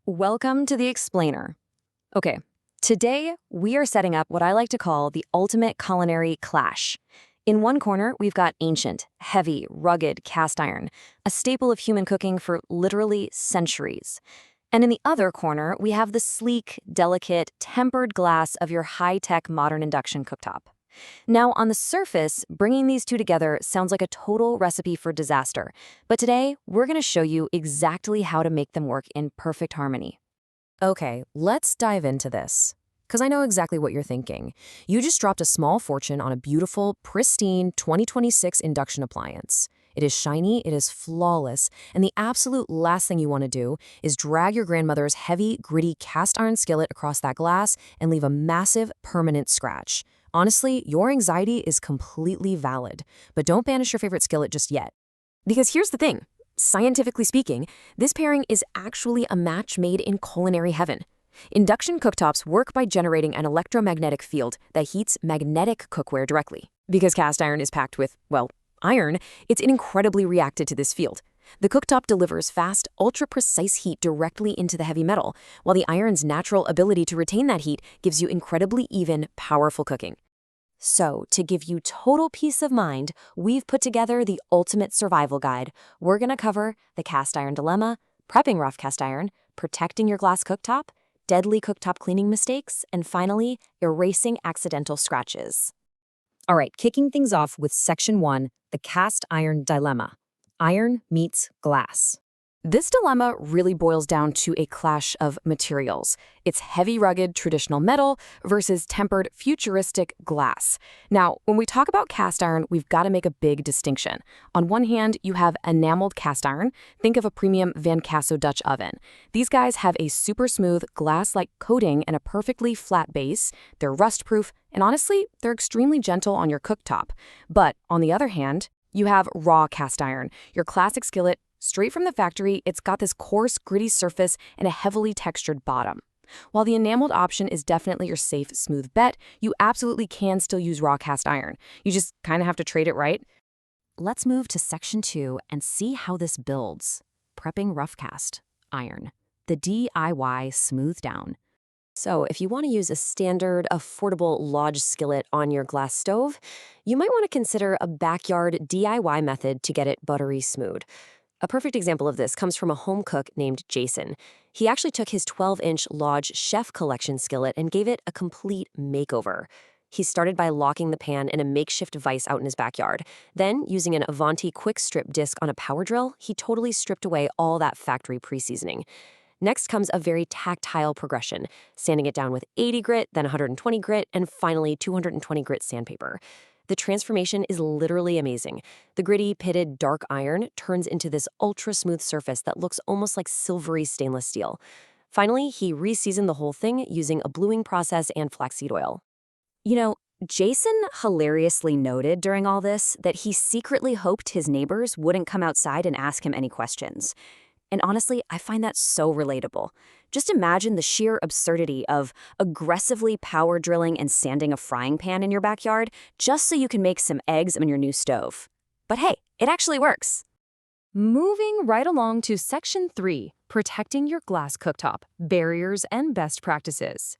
Welcome to the Explainer. Okay, today we are setting up what I like to call the ultimate culinary clash. In one corner, we've got ancient, heavy, rugged cast iron, a staple of human cooking for literally centuries. And in the other corner, we have the sleek, delicate, tempered glass of your high-tech modern induction cooktop. Now, on the surface, bringing these two together sounds like a total recipe for disaster, but today we're going to show you exactly how to make them work in perfect harmony. Okay, let's dive into this. Because I know exactly what you're thinking. You just dropped a small fortune on a beautiful, pristine 2026 induction appliance. It is shiny, it is flawless, and the absolute last thing you want to do is drag your grandmother's heavy, gritty cast iron skillet across that glass and leave a massive, permanent scratch. Honestly, your anxiety is completely valid, but don't banish your favorite skillet just yet. Because here's the thing. Scientifically speaking, this pairing is actually a match made in culinary heaven. Induction cooktops work by generating an electromagnetic field that heats magnetic cookware directly. Because cast iron is packed with, well, iron, it's incredibly reacted to this field. The cooktop delivers fast, ultra-precise heat directly into the heavy metal, while the iron's natural ability to retain that heat gives you incredibly even, powerful cooking. So, to give you total peace of mind, we've put together the ultimate survival guide. We're going to cover the cast iron dilemma, prepping rough cast iron, protecting your glass cooktop, deadly cooktop cleaning mistakes, and finally, erasing accidental scratches. All right, kicking things off with Section 1, the cast iron dilemma. Iron meets glass. This dilemma really boils down to a clash of materials. It's heavy, rugged, traditional metal versus tempered, futuristic glass. Now, when we talk about cast iron, we've got to make a big distinction. On one hand, you have enameled cast iron. Think of a premium Van Casso Dutch oven. These guys have a super smooth, glass-like coating and a perfectly flat base. They're rust-proof, and honestly, they're extremely gentle on your cooktop. But on the other hand, you have raw cast iron, your classic skillet. Straight from the factory, it's got this coarse, gritty surface and a heavily textured bottom. While the enameled option is definitely your safe, smooth bet, you absolutely can still use raw cast iron. You just kind of have to trade it right. Let's move to Section 2 and see how this builds. Prepping rough cast iron. The DIY smooth down. So if you want to use a standard, affordable lodge skillet on your glass stove, you might want to consider a backyard DIY method to get it buttery smooth. A perfect example of this comes from a home cook named Jason. He actually took his 12-inch Lodge Chef Collection skillet and gave it a complete makeover. He started by locking the pan in a makeshift vise out in his backyard. Then, using an Avanti quick strip disc on a power drill, he totally stripped away all that factory pre-seasoning. Next comes a very tactile progression, sanding it down with 80 grit, then 120 grit, and finally 220 grit sandpaper. The transformation is literally amazing. The gritty, pitted, dark iron turns into this ultra-smooth surface that looks almost like silvery stainless steel. Finally, he re-seasoned the whole thing using a bluing process and flaxseed oil. You know, Jason hilariously noted during all this that he secretly hoped his neighbors wouldn't come outside and ask him any questions. And honestly, I find that so relatable. Just imagine the sheer absurdity of aggressively power drilling and sanding a frying pan in your backyard just so you can make some eggs on your new stove. But hey, it actually works. Moving right along to Section 3, protecting your glass cooktop, barriers and best practices.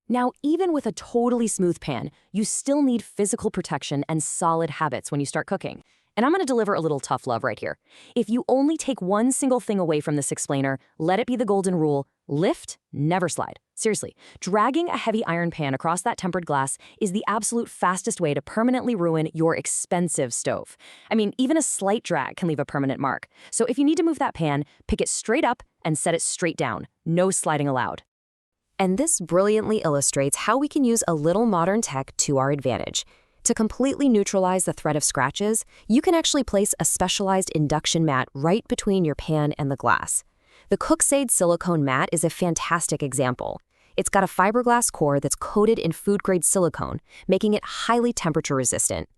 Now, even with a totally smooth pan, you still need physical protection and solid habits when you start cooking. And I'm going to deliver a little tough love right here. If you only take one single thing away from this explainer, let it be the golden rule: lift, never slide. Seriously, dragging a heavy iron pan across that tempered glass is the absolute fastest way to permanently ruin your expensive stove. I mean, even a slight drag can leave a permanent mark. So if you need to move that pan, pick it straight up and set it straight down. No sliding allowed. And this brilliantly illustrates how we can use a little modern tech to our advantage. To completely neutralize the threat of scratches, you can actually place a specialized induction mat right between your pan and the glass. The Cooksade silicone mat is a fantastic example. It's got a fiberglass core that's coated in food-grade silicone, making it highly temperature-resistant.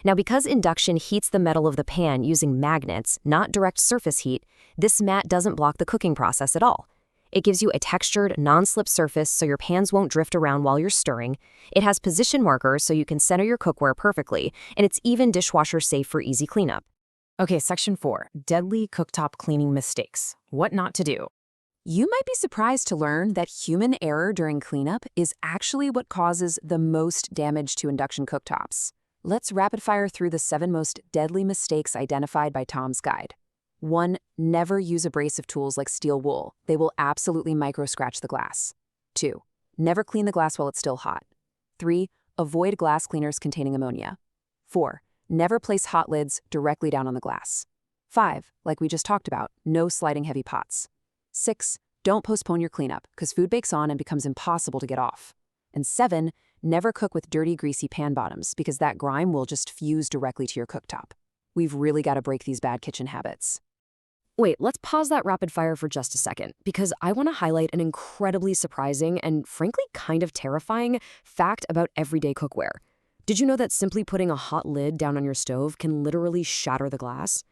Now, because induction heats the metal of the pan using magnets, not direct surface heat, this mat doesn't block the cooking process at all. It gives you a textured, non-slip surface so your pans won't drift around while you're stirring. It has position markers so you can center your cookware perfectly, and it's even dishwasher safe for easy cleanup. Okay, Section 4, deadly cooktop cleaning mistakes. What not to do. You might be surprised to learn that human error during cleanup is actually what causes the most damage to induction cooktops. Let's rapid fire through the 7 most deadly mistakes identified by Tom's Guide. 1. Never use abrasive tools like steel wool. They will absolutely micro-scratch the glass. 2. Never clean the glass while it's still hot. 3. Avoid glass cleaners containing ammonia. 4. Never place hot lids directly down on the glass. 5. Like we just talked about, no sliding heavy pots. 6. Don't postpone your cleanup, because food bakes on and becomes impossible to get off. And 7. Never cook with dirty, greasy pan bottoms, because that grime will just fuse directly to your cooktop. We've really got to break these bad kitchen habits. Wait, let's pause that rapid fire for just a second, because I want to highlight an incredibly surprising and frankly kind of terrifying fact about everyday cookware. Did you know that simply putting a hot lid down on your stove can literally shatter the glass?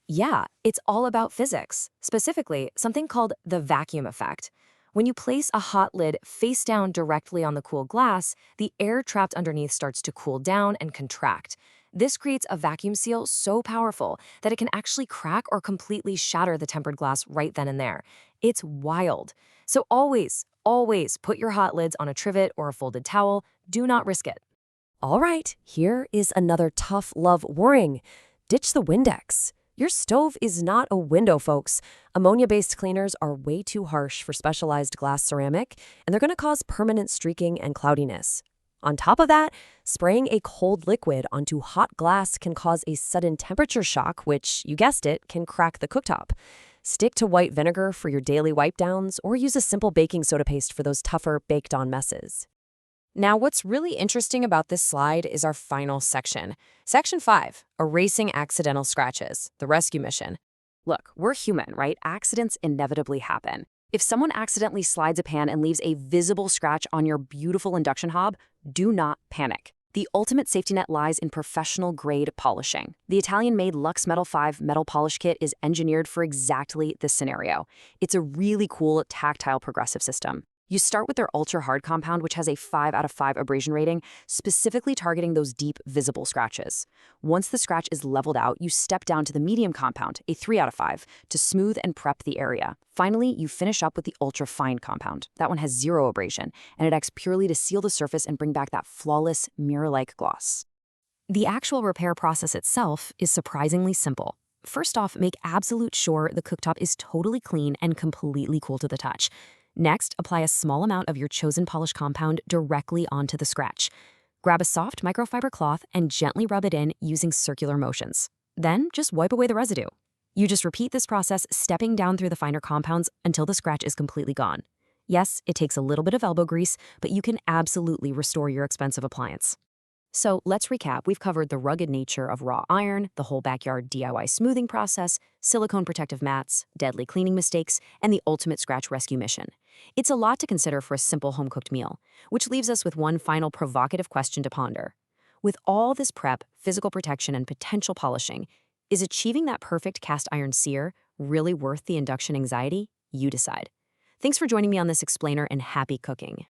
Yeah, it's all about physics, specifically something called the vacuum effect. When you place a hot lid face down directly on the cool glass, the air trapped underneath starts to cool down and contract. This creates a vacuum seal so powerful that it can actually crack or completely shatter the tempered glass right then and there. It's wild. So always put your hot lids on a trivet or a folded towel. Do not risk it. All right, here is another tough love warning. Ditch the Windex. Your stove is not a window, folks. Ammonia-based cleaners are way too harsh for specialized glass ceramic, and they're going to cause permanent streaking and cloudiness. On top of that, spraying a cold liquid onto hot glass can cause a sudden temperature shock, which, you guessed it, can crack the cooktop. Stick to white vinegar for your daily wipe downs, or use a simple baking soda paste for those tougher baked-on messes. Now, what's really interesting about this slide is our final section. Section 5, Erasing Accidental Scratches, the rescue mission. Look, we're human, right? Accidents inevitably happen. If someone accidentally slides a pan and leaves a visible scratch on your beautiful induction hob, do not panic. The ultimate safety net lies in professional-grade polishing. The Italian-made Lux Metal 5 metal polish kit is engineered for exactly this scenario. It's a really cool, tactile progressive system. You start with their ultra-hard compound, which has a 5 out of 5 abrasion rating, specifically targeting those deep, visible scratches. Once the scratch is leveled out, you step down to the medium compound, a 3 out of 5, to smooth and prep the area. Finally, you finish up with the ultra-fine compound. That one has 0 abrasion, and it acts purely to seal the surface and bring back that flawless, mirror-like gloss. The actual repair process itself is surprisingly simple. First off, make absolute sure the cooktop is totally clean and completely cool to the touch. Next, apply a small amount of your chosen polish compound directly onto the scratch. Grab a soft microfiber cloth and gently rub it in using circular motions. Then, just wipe away the residue. You just repeat this process, stepping down through the finer compounds until the scratch is completely gone. Yes, it takes a little bit of elbow grease, but you can absolutely restore your expensive appliance. So let's recap. We've covered the rugged nature of raw iron, the whole backyard DIY smoothing process, silicone protective mats, deadly cleaning mistakes, and the ultimate scratch rescue mission. It's a lot to consider for a simple home-cooked meal, which leaves us with one final provocative question to ponder. With all this prep, physical protection, and potential polishing, is achieving that perfect cast iron sear really worth the induction anxiety? You decide. Thanks for joining me on this explainer, and happy cooking.